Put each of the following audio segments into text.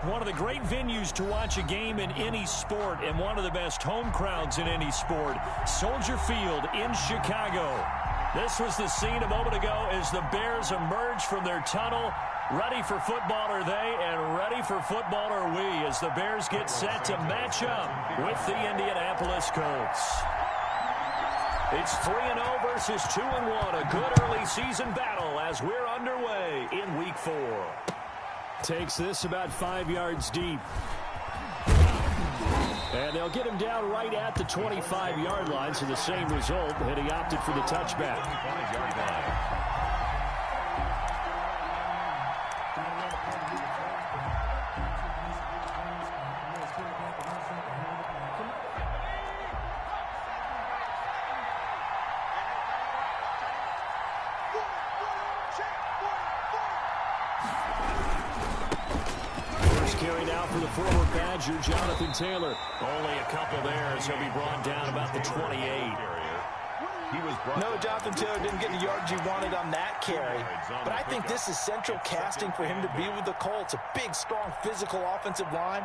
One of the great venues to watch a game in any sport and one of the best home crowds in any sport, Soldier Field in Chicago. This was the scene a moment ago as the Bears emerged from their tunnel. Ready for football are they, and ready for football are we as the Bears get set to match up with the Indianapolis Colts. It's 3-0 versus 2-1, a good early season battle as we're underway in Week 4. Takes this about 5 yards deep. And they'll get him down right at the 25-yard line, so the same result, and he opted for the touchback. 25-yard line. Former Badger Jonathan Taylor. Only a couple there as he'll be brought down about the 28. No, Jonathan Taylor didn't get the yards he wanted on that carry. But I think this is central casting for him to be with the Colts. A big, strong, physical offensive line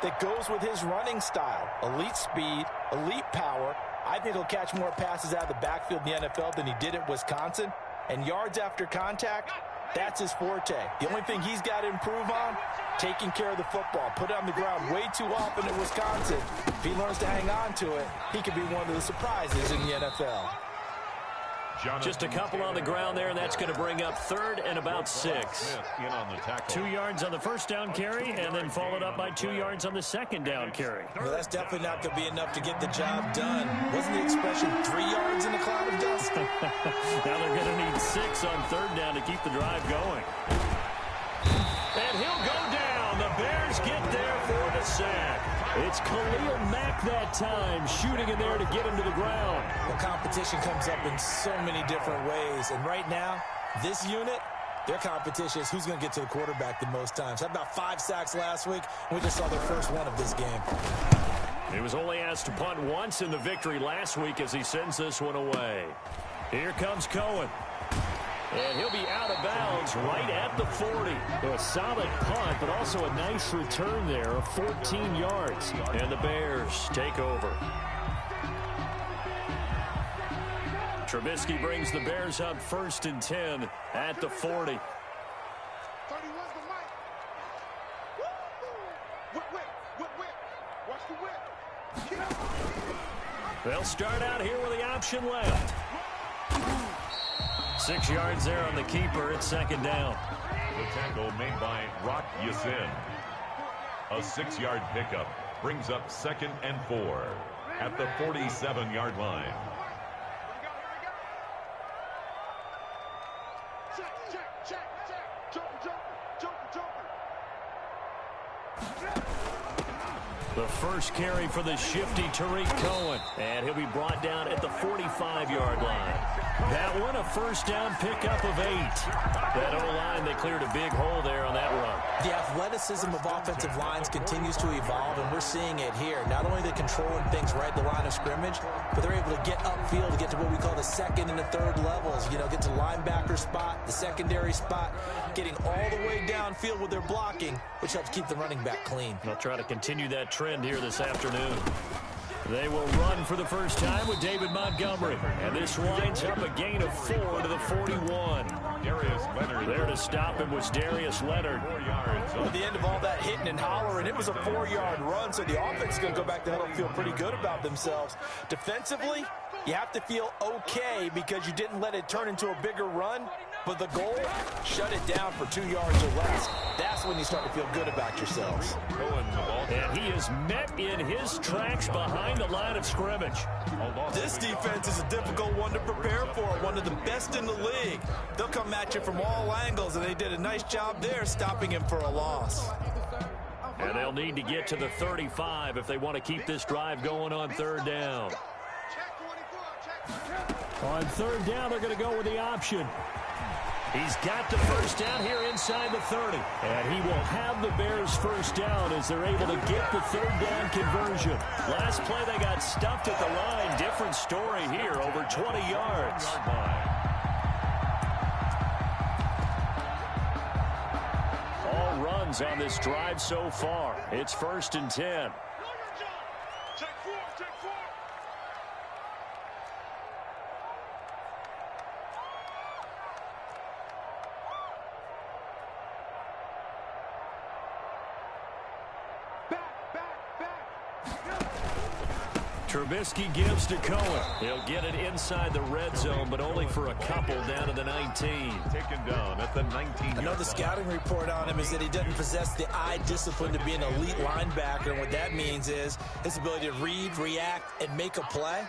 that goes with his running style. Elite speed, elite power. I think he'll catch more passes out of the backfield in the NFL than he did at Wisconsin. And yards after contact, that's his forte. The only thing he's got to improve on, taking care of the football. Put it on the ground way too often at Wisconsin. If he learns to hang on to it, he could be one of the surprises in the NFL. Just a couple on the ground there, and that's going to bring up third and about 6. 2 yards on the first down carry, and then followed up by 2 yards on the second down carry. Well, that's definitely not going to be enough to get the job done. Wasn't the expression 3 yards in a cloud of dust? Now they're going to need 6 on third down to keep the drive going. And he'll go down. The Bears get there for the sack. It's Khalil Mack that time, shooting in there to get him to the ground. Well, competition comes up in so many different ways. And right now, this unit, their competition is who's going to get to the quarterback the most times. Had about 5 sacks last week. We just saw their first one of this game. He was only asked to punt once in the victory last week as he sends this one away. Here comes Cohen. And he'll be out of bounds right at the 40. A solid punt, but also a nice return there of 14 yards. And the Bears take over. Trubisky brings the Bears up 1st and 10 at the 40. They'll start out here with the option left. 6 yards there on the keeper. It's second down. The tackle made by Rock Yasin. A 6-yard pickup brings up 2nd and 4 at the 47-yard line. The first carry for the shifty Tariq Cohen. And he'll be brought down at the 45-yard line. That one, a first down pickup of 8. That O-line, they cleared a big hole there on that run. The athleticism of offensive lines continues to evolve, and we're seeing it here. Not only are they controlling things right at the line of scrimmage, but they're able to get upfield to get to what we call the second and the third levels. You know, get to linebacker spot, the secondary spot, getting all the way downfield with their blocking, which helps keep the running back clean. They'll try to continue that trend here this afternoon. They will run for the first time with David Montgomery. And this winds up a gain of 4 to the 41. Darius Leonard. There to stop him was Darius Leonard. 4 yards. At the end of all that hitting and hollering, it was a 4-yard run, so the offense is going to go back to huddle and feel pretty good about themselves. Defensively, you have to feel okay because you didn't let it turn into a bigger run. But the goal, shut it down for 2 yards or less. That's when you start to feel good about yourselves. And he is met in his tracks behind the line of scrimmage. This defense is a difficult one to prepare for, one of the best in the league. They'll come at you from all angles, and they did a nice job there stopping him for a loss. And they'll need to get to the 35 if they want to keep this drive going on third down. On third down, they're going to go with the option. He's got the first down here inside the 30. And he will have the Bears first down as they're able to get the third down conversion. Last play, they got stuffed at the line. Different story here, over 20 yards. All runs runs on this drive so far. It's 1st and 10. Trubisky gives to Cohen. He'll get it inside the red zone, but only for a couple down to the 19. Taken down at the 19. I know the scouting report on him is that he doesn't possess the eye discipline to be an elite linebacker. And what that means is his ability to read, react, and make a play.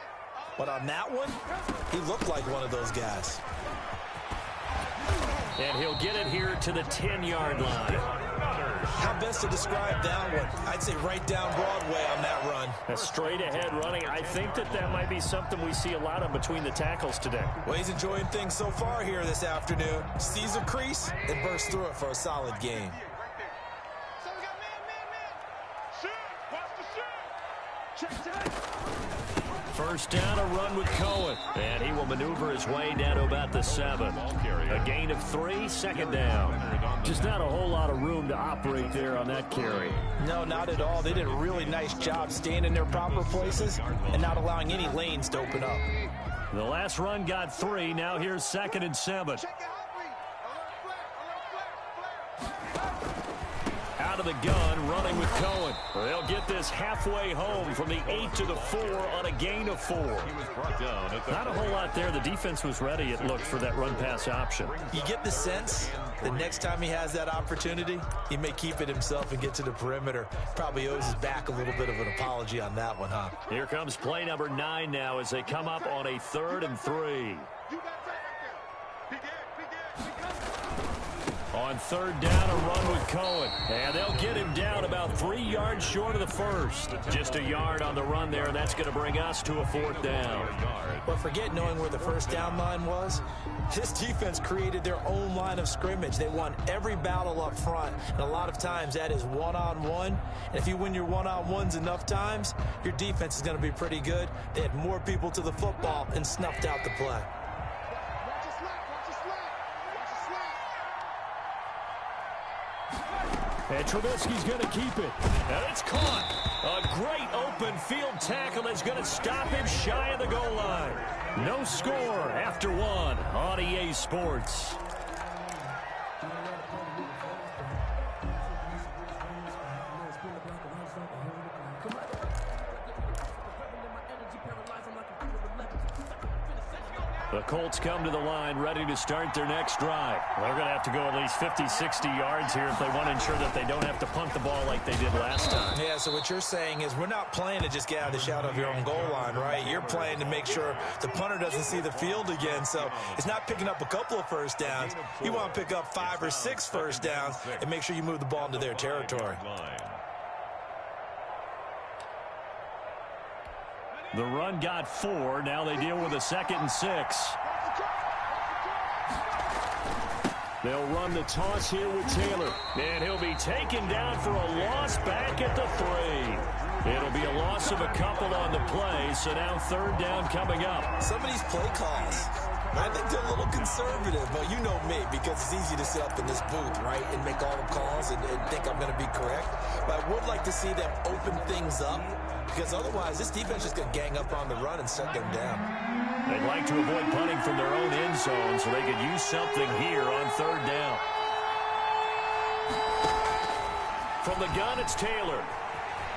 But on that one, he looked like one of those guys. And he'll get it here to the 10-yard line. How best to describe that one? I'd say right down Broadway on that run. A straight-ahead running. I think that might be something we see a lot of between the tackles today. Well, he's enjoying things so far here this afternoon. Sees a crease and bursts through it for a solid game. First down, a run with Cohen. And he will maneuver his way down to about the 7. A gain of 3, 2nd down. Just not a whole lot of room to operate there on that carry. No, not at all. They did a really nice job staying in their proper places and not allowing any lanes to open up. The last run got 3. Now here's 2nd and 7. Out of the gun, running with Cohen. They'll get this halfway home from the 8 to the 4 on a gain of 4. Not a whole lot there. The defense was ready, it looked, for that run-pass option. You get the sense the next time he has that opportunity, he may keep it himself and get to the perimeter. Probably owes his back a little bit of an apology on that one, huh? Here comes play number 9 now as they come up on a 3rd and 3. On 3rd down, a run with Cohen. And they'll get him down about 3 yards short of the first. Just a yard on the run there, and that's going to bring us to a 4th down. But forget knowing where the first down line was. This defense created their own line of scrimmage. They won every battle up front, and a lot of times that is one-on-one. And if you win your one-on-ones enough times, your defense is going to be pretty good. They had more people to the football and snuffed out the play. And Trubisky's going to keep it. And it's caught. A great open field tackle that's going to stop him shy of the goal line. No score after 1 on EA Sports. The Colts come to the line ready to start their next drive. They're going to have to go at least 50, 60 yards here if they want to ensure that they don't have to punt the ball like they did last time. Yeah, so what you're saying is we're not playing to just get out of the shadow of your own goal line, right? You're playing to make sure the punter doesn't see the field again. So it's not picking up a couple of first downs. You want to pick up 5 or 6 first downs and make sure you move the ball into their territory. The run got 4. Now they deal with a 2nd and 6. They'll run the toss here with Taylor. And he'll be taken down for a loss back at the 3. It'll be a loss of a couple on the play, so now 3rd down coming up. Some of these play calls, I think they're a little conservative, but you know me, because it's easy to sit up in this booth, right, and make all the calls and think I'm going to be correct. But I would like to see them open things up, because otherwise this defense is going to gang up on the run and shut them down. They'd like to avoid punting from their own end zone so they could use something here on 3rd down. From the gun, it's Taylor.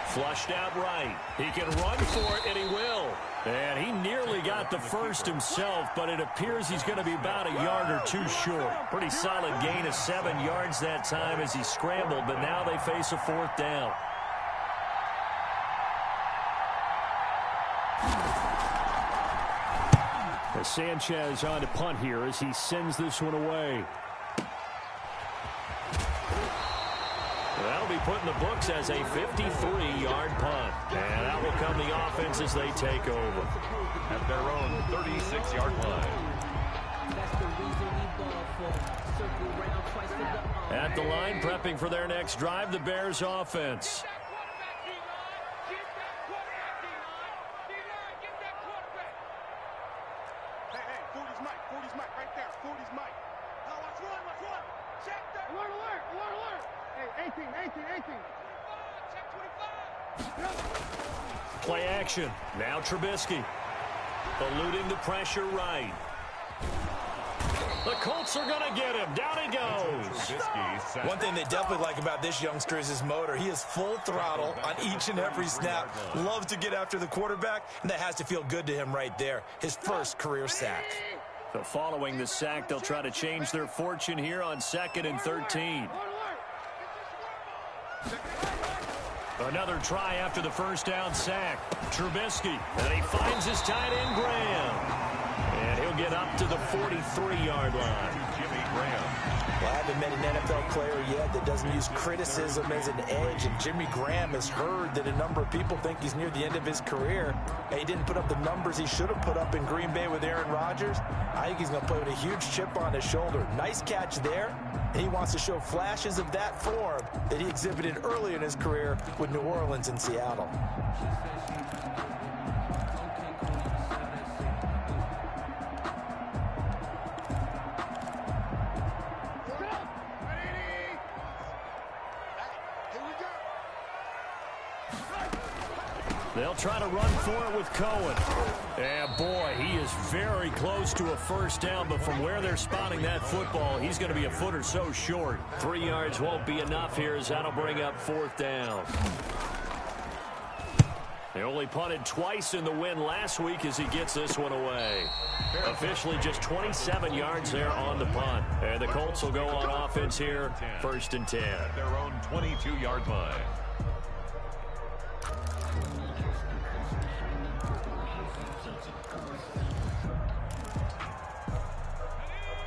Flushed out right. He can run for it, and he will. And he nearly got the first himself, but it appears he's going to be about a yard or 2 short. Pretty solid gain of 7 yards that time as he scrambled, but now they face a 4th down. As Sanchez on to punt here as he sends this one away. That'll be put in the books as a 53-yard punt. And out will come the offense as they take over. At their own 36-yard line. At the line, prepping for their next drive, the Bears offense. Play action. Now Trubisky. Eluding the pressure right. The Colts are going to get him. Down he goes. One thing they definitely like about this youngster is his motor. He is full throttle on each and every snap. Loves to get after the quarterback, and that has to feel good to him right there. His first career sack. So following the sack, they'll try to change their fortune here on 2nd and 13. Another try after the first down sack. Trubisky, and he finds his tight end, Graham. And he'll get up to the 43-yard line. Jimmy Graham. Well, I haven't met an NFL player yet that doesn't use criticism as an edge, and Jimmy Graham has heard that a number of people think he's near the end of his career. And he didn't put up the numbers he should have put up in Green Bay with Aaron Rodgers. I think he's going to play with a huge chip on his shoulder. Nice catch there, and he wants to show flashes of that form that he exhibited early in his career with New Orleans and Seattle. They'll try to run for it with Cohen. And boy, he is very close to a first down, but from where they're spotting that football, he's going to be a foot or so short. 3 yards won't be enough here as that'll bring up 4th down. They only punted twice in the win last week as he gets this one away. Officially just 27 yards there on the punt. And the Colts will go on offense here, 1st and 10. At their own 22-yard line.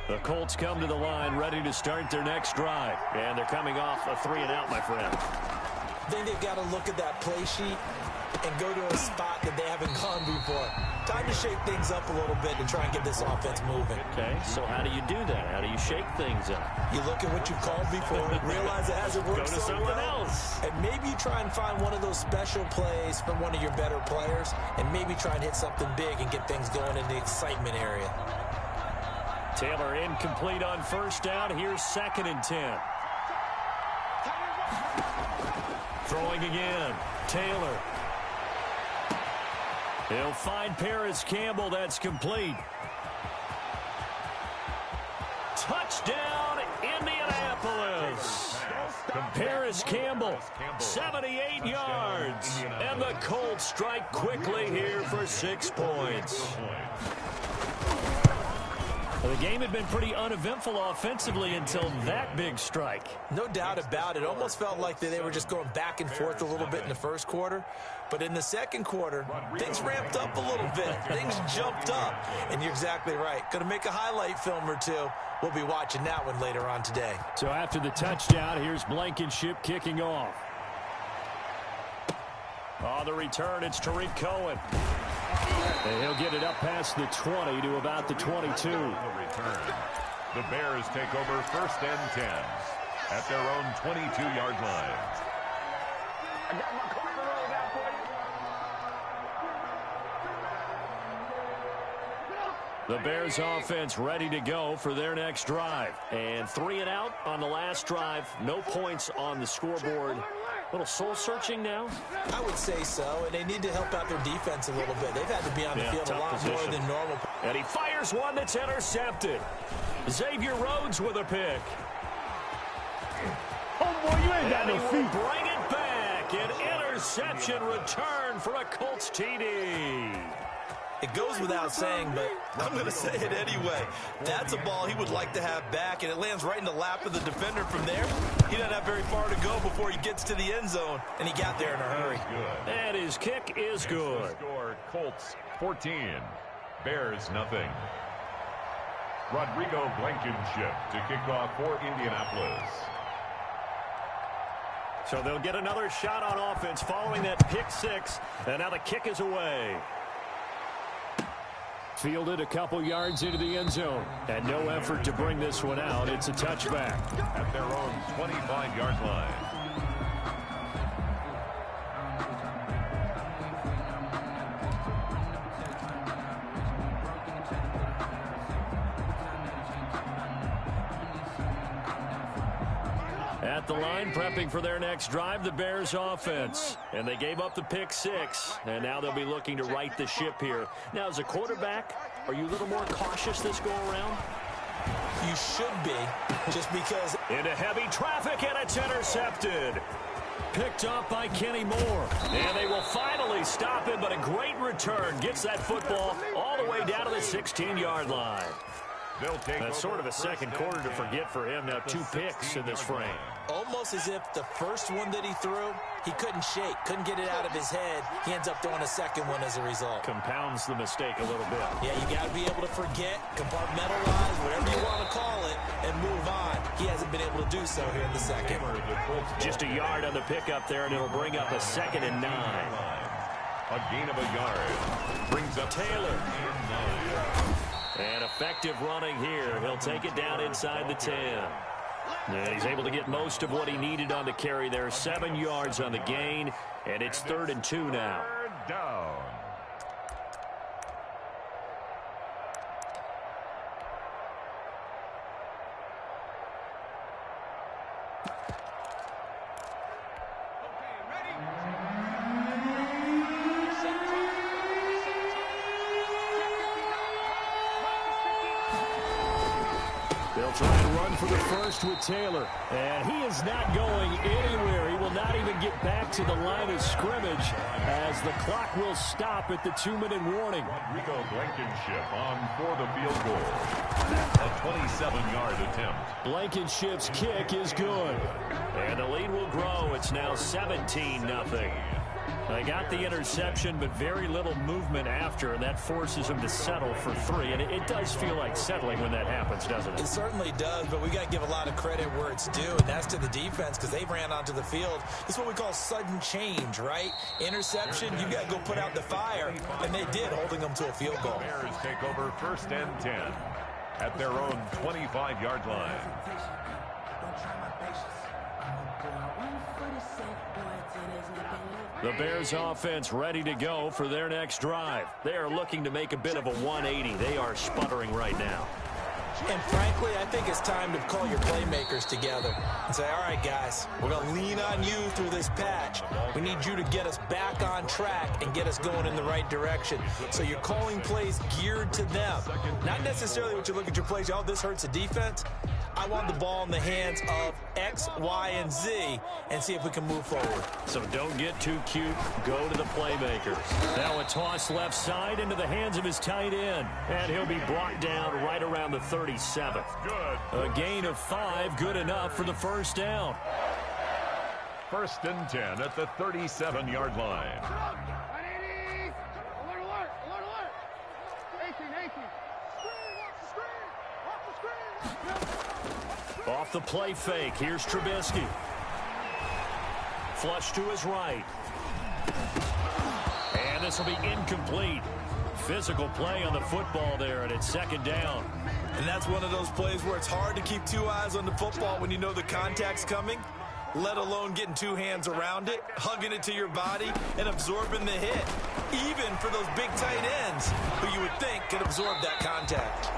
The Colts come to the line ready to start their next drive. And they're coming off a 3-and-out, my friend. I think they've got to look at that play sheet and go to a spot that they haven't gone before. Time to shake things up a little bit to try and get this offense moving. Okay, so how do you do that? How do you shake things up? You look at what you called before, realize it hasn't worked so well, and maybe you try and find one of those special plays from one of your better players, and maybe try and hit something big and get things going in the excitement area. Taylor incomplete on first down. Here's 2nd and 10. Throwing again. Taylor. He'll find Paris Campbell. That's complete. Touchdown, Indianapolis. Paris Campbell, 78 yards. And the Colts strike quickly here for 6 points. Well, the game had been pretty uneventful offensively until that big strike. No doubt about it. Almost felt like they were just going back and forth a little bit in the first quarter. But in the second quarter, things ramped up a little bit. Things jumped up. And you're exactly right. Going to make a highlight film or two. We'll be watching that one later on today. So after the touchdown, here's Blankenship kicking off. On the return, it's Tariq Cohen. And he'll get it up past the 20 to about the 22. The Bears take over 1st and 10 at their own 22-yard line. I got my corner rolled out for you. The Bears offense ready to go for their next drive. And 3-and-out on the last drive. No points on the scoreboard. A little soul-searching now? I would say so, and they need to help out their defense a little bit. They've had to be on the field a lot more than normal. And he fires one that's intercepted. Xavier Rhodes with a pick. Oh, boy, you ain't got no feet. Bring it back. An interception return for a Colts TD. It goes without saying, but I'm going to say it anyway. That's a ball he would like to have back, and it lands right in the lap of the defender from there. He doesn't have very far to go before he gets to the end zone, and he got there in a hurry. And his kick is good. Score, Colts 14, Bears nothing. Rodrigo Blankenship to kick off for Indianapolis. So they'll get another shot on offense following that pick six, and now the kick is away. Fielded a couple yards into the end zone. And no effort to bring this one out. It's a touchback. At their own 25-yard line. At the line, prepping for their next drive, the Bears offense. And they gave up the pick 6, and now they'll be looking to right the ship here. Now, as a quarterback, are you a little more cautious this go-around? You should be, just because. Into heavy traffic, and it's intercepted. Picked up by Kenny Moore. And they will finally stop him, but a great return. Gets that football all the way down to the 16-yard line. That's sort of a second quarter to forget for him. Now 2 picks in this frame. Almost as if the first one that he threw, he couldn't shake, couldn't get it out of his head. He ends up throwing a second one as a result. Compounds the mistake a little bit. Yeah, you got to be able to forget, compartmentalize, whatever you want to call it, and move on. He hasn't been able to do so here in the second. Just a yard on the pickup there, and it'll bring up a 2nd and 9. A gain of a yard. Brings up Taylor. And effective running here. He'll take it down inside the 10. And he's able to get most of what he needed on the carry there. 7 yards on the gain, and it's 3rd and 2 now. Third down. They'll try and run for the first with Taylor. And he is not going anywhere. He will not even get back to the line of scrimmage as the clock will stop at the 2-minute warning. Rodrigo Blankenship on for the field goal. A 27-yard attempt. Blankenship's kick is good. And the lead will grow. It's now 17-0. They got the interception, but very little movement after, and that forces him to settle for 3. And it does feel like settling when that happens, doesn't it? It certainly does, but we got to give a lot of credit where it's due, and that's to the defense because they ran onto the field. It's what we call sudden change, right? Interception, you got to go put out the fire, and they did, holding them to a field goal. Bears take over 1st and 10 at their own 25-yard line. The Bears offense ready to go for their next drive. They are looking to make a bit of a 180. They are sputtering right now. And frankly, I think it's time to call your playmakers together and say, all right, guys, we're going to lean on you through this patch. We need you to get us back on track and get us going in the right direction. So you're calling plays geared to them. Not necessarily what you look at your plays, oh, this hurts the defense. I want the ball in the hands of X, Y, and Z and see if we can move forward. So don't get too cute. Go to the playmakers. Now a toss left side into the hands of his tight end. And he'll be brought down right around the 37. Good. A gain of 5, good enough for the first down. 1st and 10 at the 37-yard line. Off the play fake, here's Trubisky. Flush to his right. And this will be incomplete. Physical play on the football there, and it's 2nd down. And that's one of those plays where it's hard to keep 2 eyes on the football when you know the contact's coming, let alone getting 2 hands around it, hugging it to your body, and absorbing the hit. Even for those big tight ends who you would think could absorb that contact.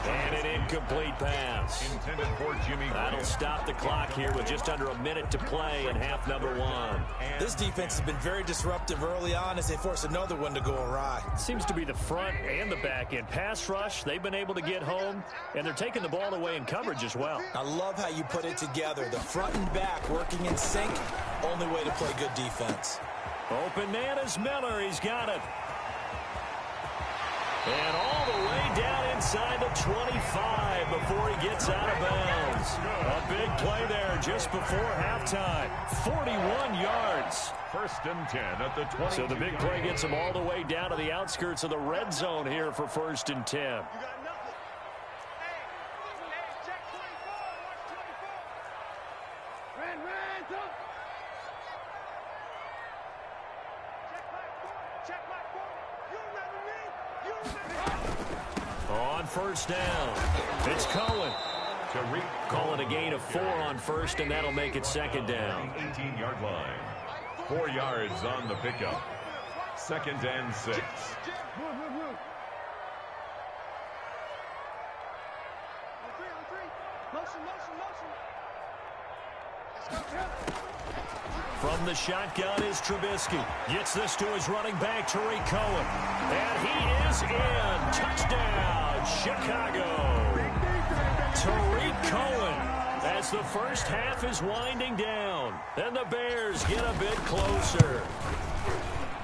And an incomplete pass. Intended for Jimmy. That'll stop the clock here with just under a minute to play in half number 1. This defense has been very disruptive early on as they force another one to go awry. Seems to be the front and the back end. Pass rush, they've been able to get home, and they're taking the ball away in coverage as well. I love how you put it together. The front and back working in sync. Only way to play good defense. Open man is Miller. He's got it. And all the way down inside the 25 before he gets out of bounds. A big play there just before halftime. 41 yards. 1st and 10 at the 20. So the big play gets him all the way down to the outskirts of the red zone here for 1st and 10. On 1st down, it's Cohen. Call it a gain of 4 on 1st, and that'll make it 2nd down. 18-yard line. 4 yards on the pickup. 2nd and 6. From the shotgun is Trubisky. Gets this to his running back, Tariq Cohen. And he is in. Touchdown, Chicago. Tariq Cohen, as the first half is winding down. And the Bears get a bit closer.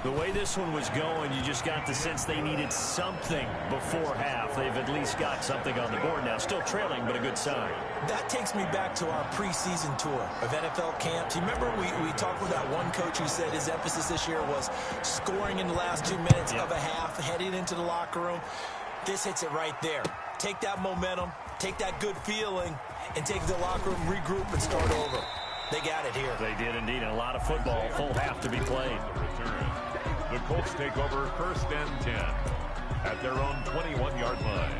The way this one was going, you just got the sense they needed something before half. They've at least got something on the board now. Still trailing, but a good sign. That takes me back to our preseason tour of NFL camps. You remember we talked with that one coach who said his emphasis this year was scoring in the last 2 minutes of a half, heading into the locker room. This hits it right there. Take that momentum, take that good feeling, and take the locker room, regroup, and start over. They got it here. They did indeed. A lot of football, full half to be played. The Colts take over 1st and 10 at their own 21-yard line.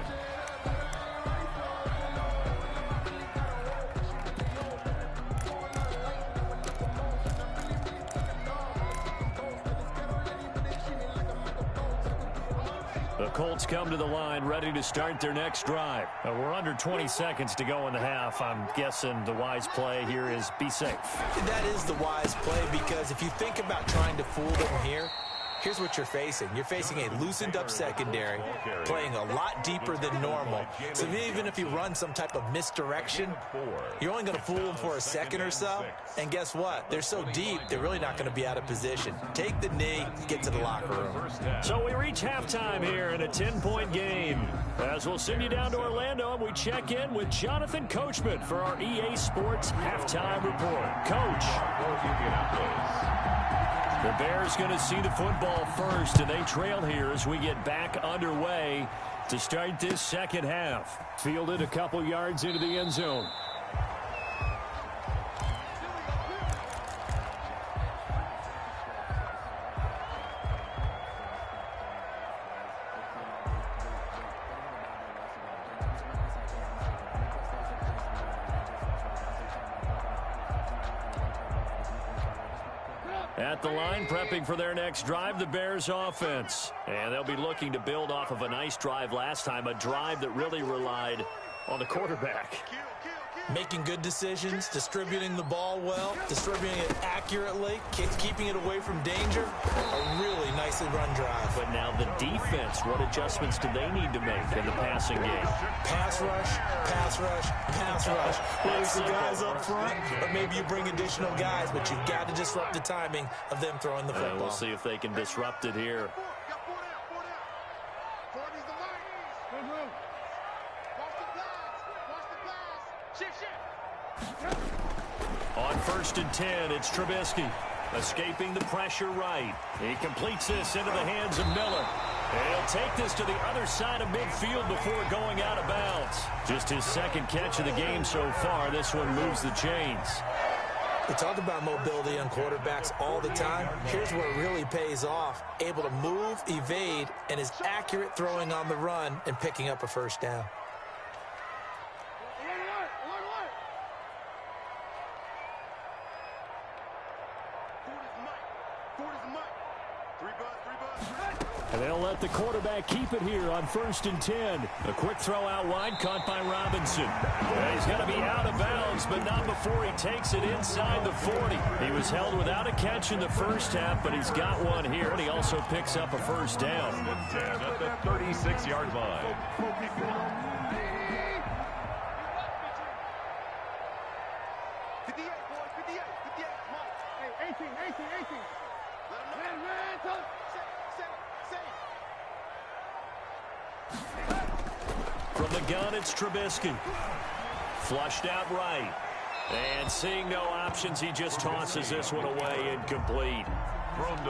The Colts come to the line ready to start their next drive. We're under 20 seconds to go in the half. I'm guessing the wise play here is be safe. That is the wise play, because if you think about trying to fool them here, here's what you're facing. You're facing a loosened up secondary, playing a lot deeper than normal. So even if you run some type of misdirection, you're only going to fool them for a second or so. And guess what? They're so deep, they're really not going to be out of position. Take the knee, get to the locker room. So we reach halftime here in a 10-point game. As we'll send you down to Orlando, and we check in with Jonathan Coachman for our EA Sports Halftime Report. Coach. The Bears going to see the football first, and they trail here as we get back underway to start this second half. Fielded a couple yards into the end zone. At the line, prepping for their next drive, the Bears offense. And they'll be looking to build off of a nice drive last time, a drive that really relied on the quarterback. Making good decisions, distributing the ball well, distributing it accurately, keeping it away from danger. A really nicely run drive. But now the defense, what adjustments do they need to make in the passing game? Pass rush, pass rush, pass rush. Whether it's the guys up front, or maybe you bring additional guys, but you've got to disrupt the timing of them throwing the football. We'll see if they can disrupt it here. On 1st and 10, it's Trubisky. Escaping the pressure right. He completes this into the hands of Miller. And he'll take this to the other side of midfield before going out of bounds. Just his second catch of the game so far. This one moves the chains. We talk about mobility on quarterbacks all the time. Here's where it really pays off. Able to move, evade, and is accurate throwing on the run and picking up a first down. And they'll let the quarterback keep it here on 1st and 10. A quick throw out wide, caught by Robinson. And he's going to be out of bounds, but not before he takes it inside the 40. He was held without a catch in the first half, but he's got one here, and he also picks up a first down. At the 36-yard line. From the gun, it's Trubisky. Flushed out right. And seeing no options, he just tosses this one away, incomplete.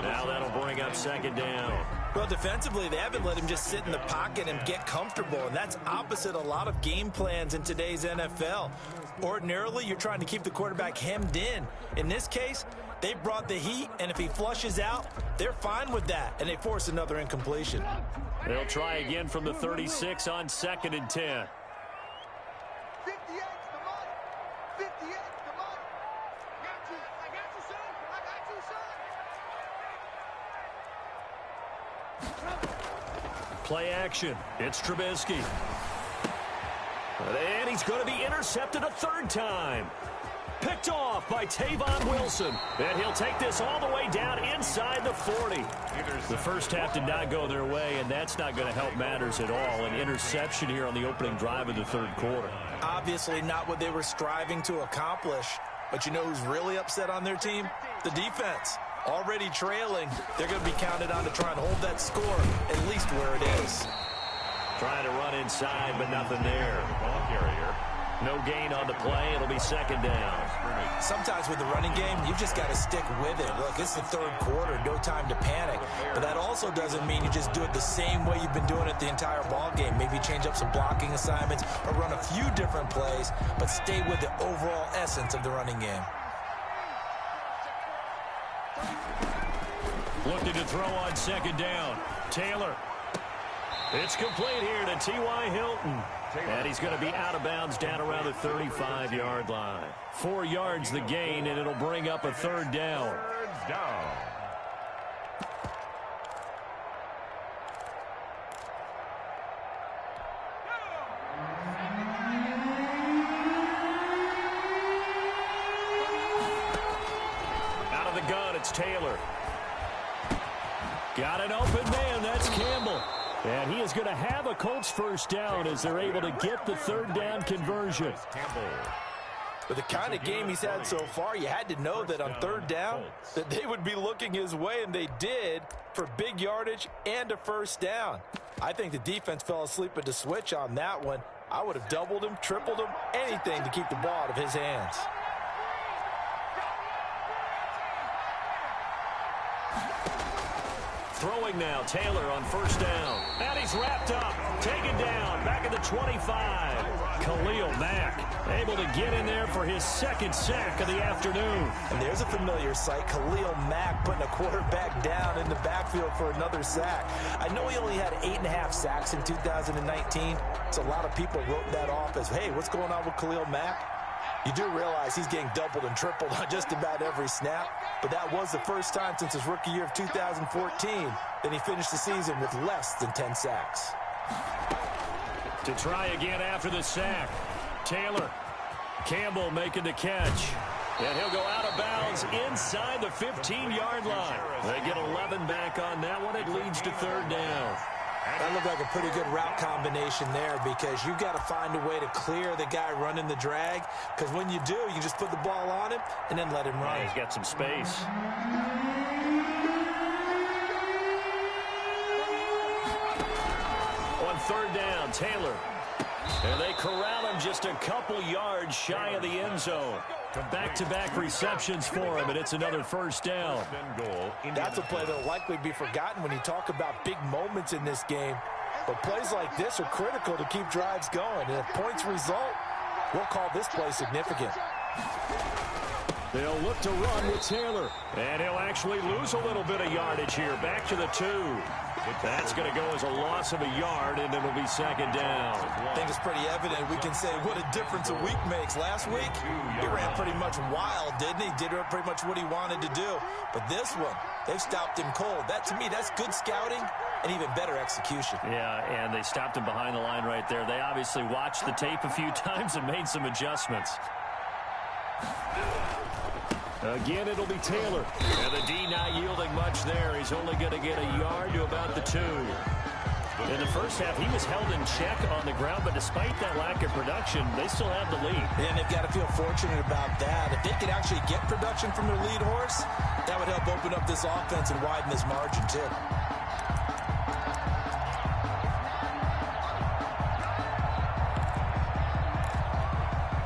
Now that'll bring up 2nd down. Well, defensively, they haven't let him just sit in the pocket and get comfortable, and that's opposite a lot of game plans in today's NFL. Ordinarily, you're trying to keep the quarterback hemmed in. In this case, they brought the heat, and if he flushes out, they're fine with that, and they force another incompletion. They'll try again from the 36 on 2nd and 10. Play action. It's Trubisky. And he's going to be intercepted a third time. Picked off by Tavon Wilson. And he'll take this all the way down inside the 40. The first half did not go their way, and that's not going to help matters at all. An interception here on the opening drive of the third quarter. Obviously not what they were striving to accomplish. But you know who's really upset on their team? The defense. Already trailing. They're going to be counted on to try and hold that score at least where it is. Trying to run inside, but nothing there. Ball carrier. No gain on the play. It'll be second down. Sometimes with the running game, you've just got to stick with it. Look, it's the third quarter. No time to panic. But that also doesn't mean you just do it the same way you've been doing it the entire ball game. Maybe change up some blocking assignments or run a few different plays, but stay with the overall essence of the running game. Looking to throw on second down. Taylor. It's complete here to T.Y. Hilton. And he's going to be out of bounds down around the 35-yard line. 4 yards the gain, and it'll bring up a third down. Third down. Out of the gun, it's Taylor. Got an open man. That's Campbell. And he is going to have a Colts first down as they're able to get the third down conversion. With the kind of game he's had so far, you had to know that on third down that they would be looking his way, and they did, for big yardage and a first down. I think the defense fell asleep at the switch on that one. I would have doubled him, tripled him, anything to keep the ball out of his hands. Throwing now, Taylor on first down. And he's wrapped up, taken down, back at the 25. Khalil Mack able to get in there for his second sack of the afternoon. And there's a familiar sight, Khalil Mack putting a quarterback down in the backfield for another sack. I know he only had 8.5 sacks in 2019, so a lot of people wrote that off as, hey, what's going on with Khalil Mack? You do realize he's getting doubled and tripled on just about every snap, but that was the first time since his rookie year of 2014 that he finished the season with less than 10 sacks. To try again after the sack, Taylor. Campbell making the catch. And he'll go out of bounds inside the 15-yard line. They get 11 back on that one. It leads to third down. That looked like a pretty good route combination there because you've got to find a way to clear the guy running the drag, because when you do, you just put the ball on him and then let him run. Yeah, he's got some space. On third down, Taylor. And they corral him just a couple yards shy of the end zone. Back-to-back receptions for him, and it's another first down. That's a play that will likely be forgotten when you talk about big moments in this game. But plays like this are critical to keep drives going. And if points result, we'll call this play significant. They'll look to run with Taylor. And he'll actually lose a little bit of yardage here. Back to the 2. That's going to go as a loss of a yard, and it'll be second down. I think it's pretty evident. We can say what a difference a week makes. Last week, he ran pretty much wild, didn't he? Did pretty much what he wanted to do. But this one, they've stopped him cold. That, to me, that's good scouting and even better execution. Yeah, and they stopped him behind the line right there. They obviously watched the tape a few times and made some adjustments. Again, it'll be Taylor. And the D not yielding much there. He's only going to get a yard to about the 2. In the first half, he was held in check on the ground, but despite that lack of production, they still have the lead. And they've got to feel fortunate about that. If they could actually get production from their lead horse, that would help open up this offense and widen this margin, too.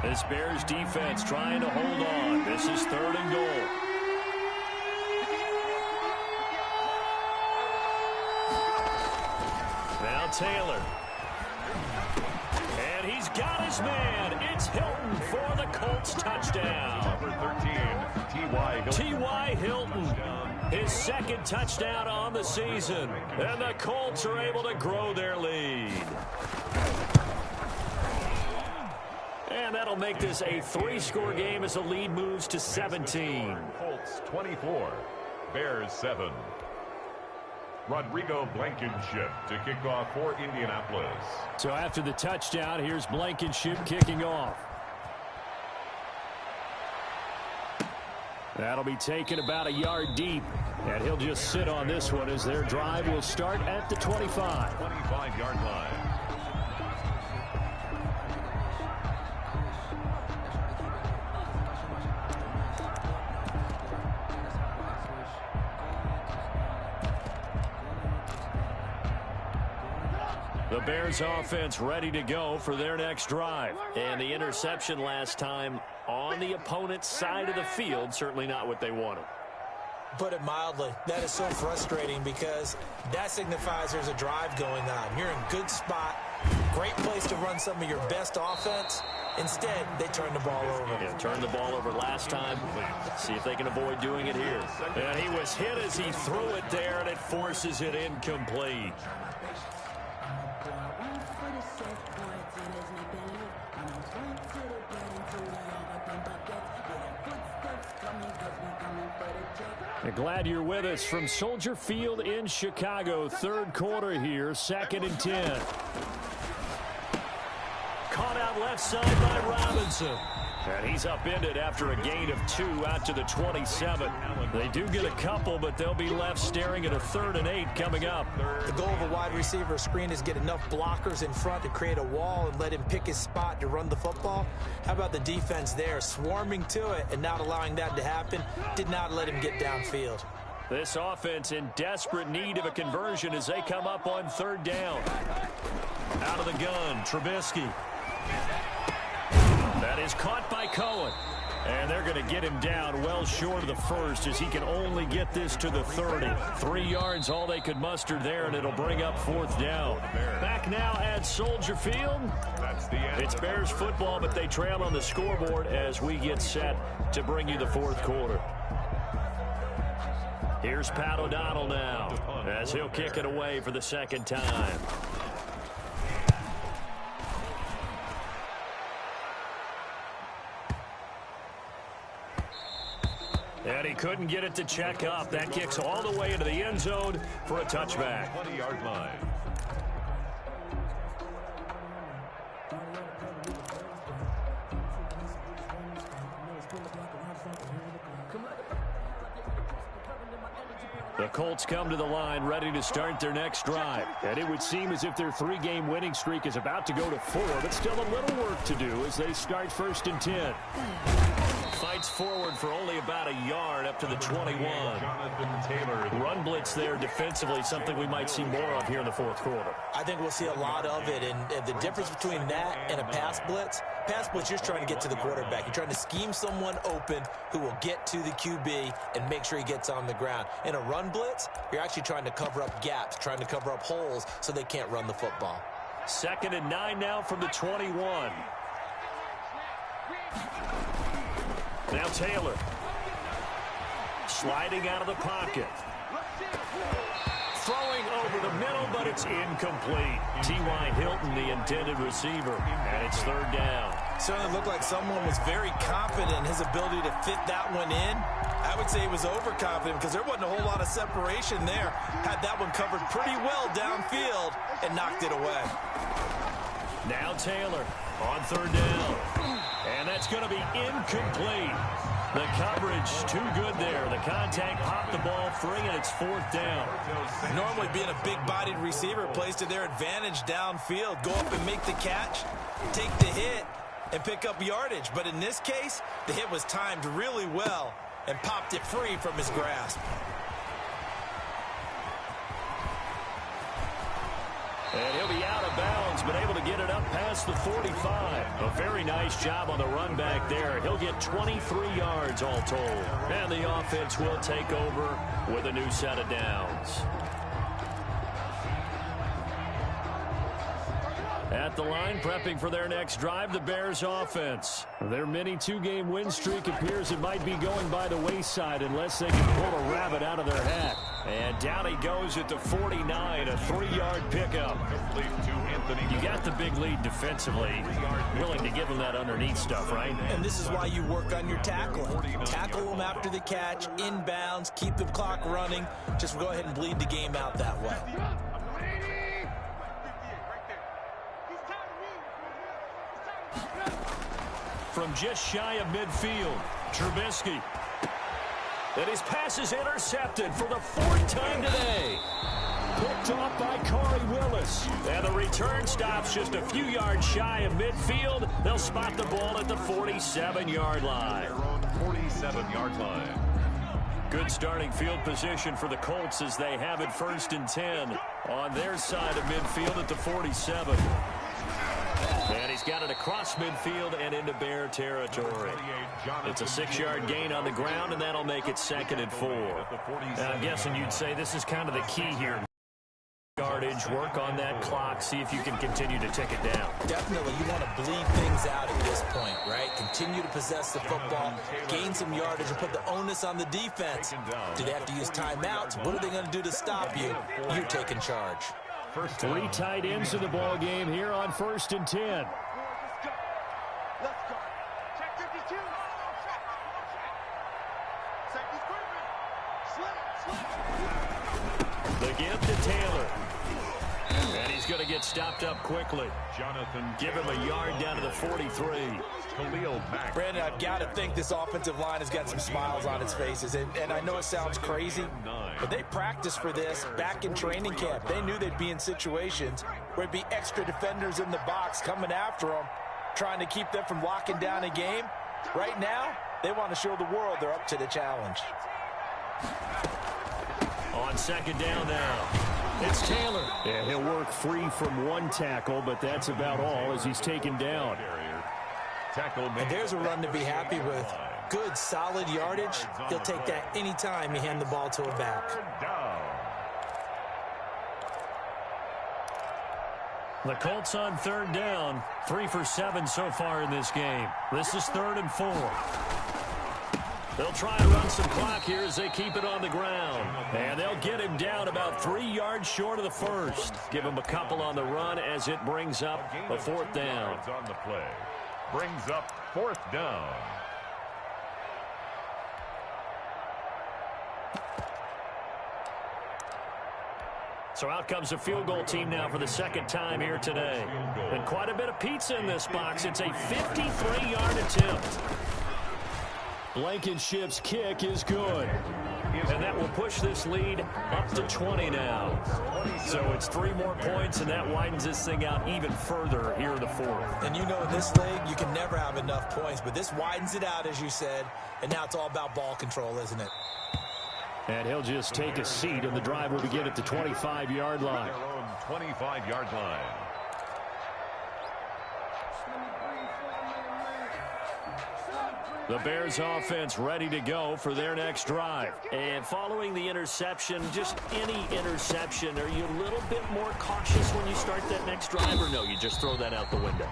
This Bears defense trying to hold on. This is third and goal. Now Taylor. And he's got his man. It's Hilton for the Colts touchdown. Number 13, T.Y. Hilton. T.Y. Hilton. His second touchdown on the season. And the Colts are able to grow their lead. And that'll make this a 3-score game as the lead moves to 17. Colts 24, Bears 7. Rodrigo Blankenship to kick off for Indianapolis. So after the touchdown, here's Blankenship kicking off. That'll be taken about a yard deep, and he'll just sit on this one as their drive will start at the 25. 25-yard line. The Bears offense ready to go for their next drive. And the interception last time on the opponent's side of the field, certainly not what they wanted. Put it mildly, that is so frustrating because that signifies there's a drive going on. You're in good spot, great place to run some of your best offense. Instead, they turn the ball over. Yeah, turned the ball over last time. See if they can avoid doing it here. And he was hit as he threw it there, and it forces it incomplete. Glad you're with us from Soldier Field in Chicago. Third quarter here, 2nd and 10. Caught out left side by Robinson. And he's upended after a gain of 2 out to the 27. They do get a couple, but they'll be left staring at a 3rd and 8 coming up. The goal of a wide receiver screen is get enough blockers in front to create a wall and let him pick his spot to run the football. How about the defense there, swarming to it and not allowing that to happen? Did not let him get downfield. This offense in desperate need of a conversion as they come up on 3rd down. Out of the gun, Trubisky. That is caught by Cohen. And they're going to get him down well short of the first as he can only get this to the 30. 3 yards, all they could muster there, and it'll bring up 4th down. Back now at Soldier Field. It's Bears football, but they trail on the scoreboard as we get set to bring you the 4th quarter. Here's Pat O'Donnell now as he'll kick it away for the 2nd time. And he couldn't get it to check up. That kicks all the way into the end zone for a touchback. 20-yard line. The Colts come to the line ready to start their next drive. And it would seem as if their 3-game winning streak is about to go to 4, but still a little work to do as they start 1st and 10. Fights forward for only about a yard up to the 21. Run blitz there defensively, something we might see more of here in the 4th quarter. I think we'll see a lot of it, and the difference between that and a pass blitz, you're just trying to get to the quarterback. You're trying to scheme someone open who will get to the QB and make sure he gets on the ground. In a run blitz, you're actually trying to cover up gaps, trying to cover up holes so they can't run the football. 2nd and 9 now from the 21. Now Taylor. Sliding out of the pocket. Throwing over the middle, but it's incomplete. T.Y. Hilton, the intended receiver, and it's 3rd down. Certainly looked like someone was very confident in his ability to fit that one in. I would say he was overconfident because there wasn't a whole lot of separation there. Had that one covered pretty well downfield and knocked it away. Now Taylor on 3rd down. And that's going to be incomplete. The coverage too good there. The contact popped the ball free, and it's 4th down. Normally being a big-bodied receiver plays to their advantage downfield. Go up and make the catch, take the hit, and pick up yardage. But in this case, the hit was timed really well and popped it free from his grasp. And he'll be out of bounds, but able to get it up past the 45. A very nice job on the run back there. He'll get 23 yards all told. And the offense will take over with a new set of downs. At At the line, prepping for their next drive, the Bears offense. Their mini two-game win streak appears it might be going by the wayside unless they can pull a rabbit out of their hat. And down he goes at the 49, a 3-yard pickup. You got the big lead defensively. Willing to give them that underneath stuff, right? And this is why you work on your tackling. Tackle them after the catch, inbounds, keep the clock running. Just go ahead and bleed the game out that way. From just shy of midfield, Trubisky. And his pass is intercepted for the 4th time today. Picked off by Corey Willis. And the return stops just a few yards shy of midfield. They'll spot the ball at the 47-yard line. 47-yard line. Good starting field position for the Colts as they have it 1st and 10 on their side of midfield at the 47. And he's got it across midfield and into Bear territory. It's a 6-yard gain on the ground, and that'll make it 2nd and 4. I'm guessing you'd say this is kind of the key here. Yardage, work on that clock, see if you can continue to tick it down. Definitely, you want to bleed things out at this point, right? Continue to possess the football, gain some yardage, and put the onus on the defense. Do they have to use timeouts? What are they going to do to stop you? You're taking charge. 3 tight ends in the ball game here on 1st and 10. The give to Taylor. And he's going to get stopped up quickly. Give him a yard down to the 43. Khalil Mack. Brandon, I've got to think this offensive line has got some smiles on its faces. And I know it sounds crazy, but they practiced for this back in training camp. They knew they'd be in situations where it'd be extra defenders in the box coming after them, trying to keep them from locking down a game. Right now, they want to show the world they're up to the challenge. On 2nd down now, it's Taylor. Yeah, he'll work free from 1 tackle, but that's about all as he's taken down. And there's a run to be happy with. Good, solid yardage. He'll take that anytime you hand the ball to a back. The Colts on 3rd down, 3 for 7 so far in this game. This is 3rd and 4. They'll try to run some clock here as they keep it on the ground. And they'll get him down about 3 yards short of the 1st. Give him a couple on the run as it brings up a 4th down. On the play. Brings up 4th down. So out comes a field goal team now for the 2nd time here today. And quite a bit of pizza in this box. It's a 53-yard attempt. Blankenship's kick is good. And that will push this lead up to 20 now. So it's 3 more points, and that widens this thing out even further here in the 4th. And you know in this league, you can never have enough points, but this widens it out, as you said, and now it's all about ball control, isn't it? And he'll just take a seat, and the drive will begin at the 25-yard line. 25-yard line. The Bears offense ready to go for their next drive. And following the interception, just any interception, are you a little bit more cautious when you start that next drive, or no, you just throw that out the window?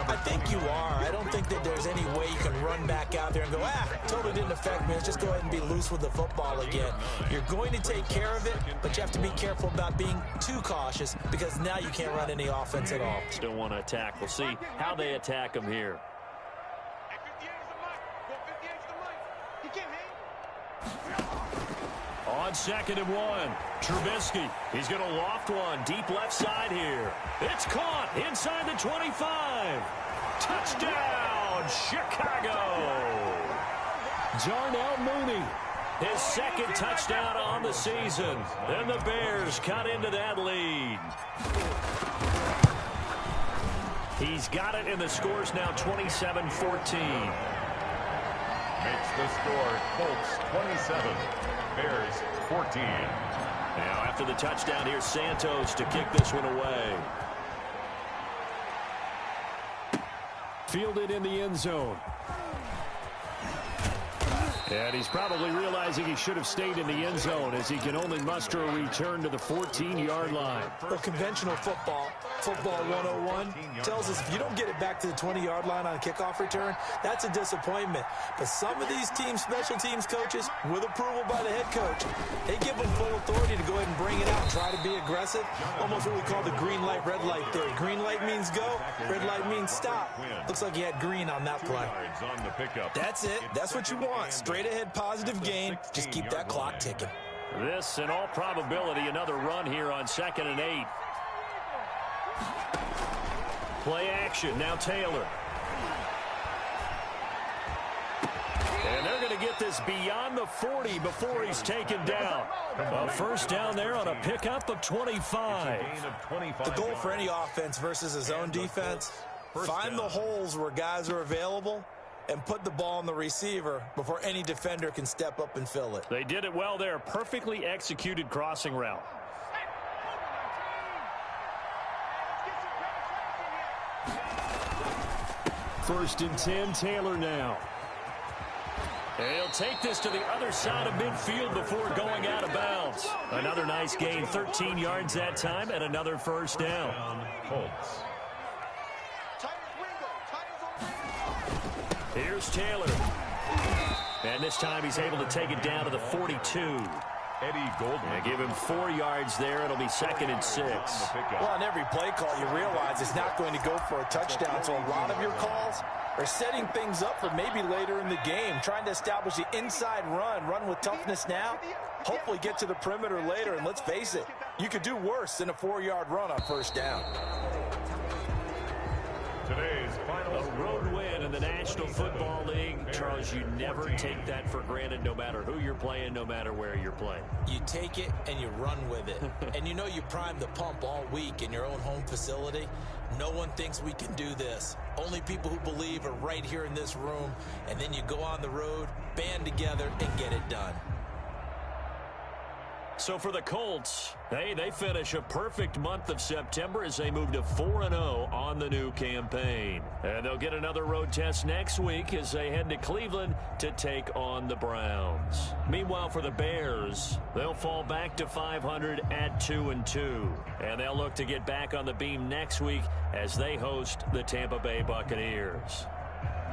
I think you are. I don't think that there's any way you can run back out there and go, totally didn't affect me. Let's just go ahead and be loose with the football again. You're going to take care of it, but you have to be careful about being too cautious because now you can't run any offense at all. Still want to attack. We'll see how they attack them here. On 2nd and 1, Trubisky. He's going to loft one deep left side here. It's caught inside the 25. Touchdown, Chicago. Jarnell Mooney, his 2nd touchdown on the season. And the Bears cut into that lead. He's got it, and the score's now 27-14. Makes the score Colts 27, Bears 14. Now after the touchdown, here's Santos to kick this one away. Fielded in the end zone. And he's probably realizing he should have stayed in the end zone as he can only muster a return to the 14-yard line. Well, conventional football 101, tells us if you don't get it back to the 20-yard line on a kickoff return, that's a disappointment. But some of these special teams coaches, with approval by the head coach, they give them full authority to go ahead and bring it out and try to be aggressive. Almost what we call the green light, red light theory. Green light means go, red light means stop. Looks like he had green on that play. That's it. That's what you want. Straight ahead positive gain. Just keep that clock ticking. This, in all probability, another run here on 2nd and 8. Play action. Now Taylor. And they're going to get this beyond the 40 before he's taken down. A first down there on a pickup of 25. The goal for any offense versus his own defense, find the holes where guys are available and put the ball on the receiver before any defender can step up and fill it. They did it well there. Perfectly executed crossing route. First and 10, Taylor now. And he'll take this to the other side of midfield before going out of bounds. Another nice gain, 13 yards that time, and another first down. Colts. Here's Taylor. And this time he's able to take it down to the 42. Eddie Goldman. And give him 4 yards there. It'll be 2nd and 6. Well, on every play call, you realize it's not going to go for a touchdown. So a lot of your calls are setting things up for maybe later in the game, trying to establish the inside run with toughness now, hopefully get to the perimeter later. And let's face it, you could do worse than a 4-yard run on first down. Today's final a road win in the National Football League. Charles, you never take that for granted no matter who you're playing, no matter where you're playing. You take it and you run with it. And you know you primed the pump all week in your own home facility. No one thinks we can do this. Only people who believe are right here in this room. And then you go on the road, band together, and get it done. So for the Colts, they finish a perfect month of September as they move to 4-0 on the new campaign. And they'll get another road test next week as they head to Cleveland to take on the Browns. Meanwhile, for the Bears, they'll fall back to 500 at 2-2. And they'll look to get back on the beam next week as they host the Tampa Bay Buccaneers.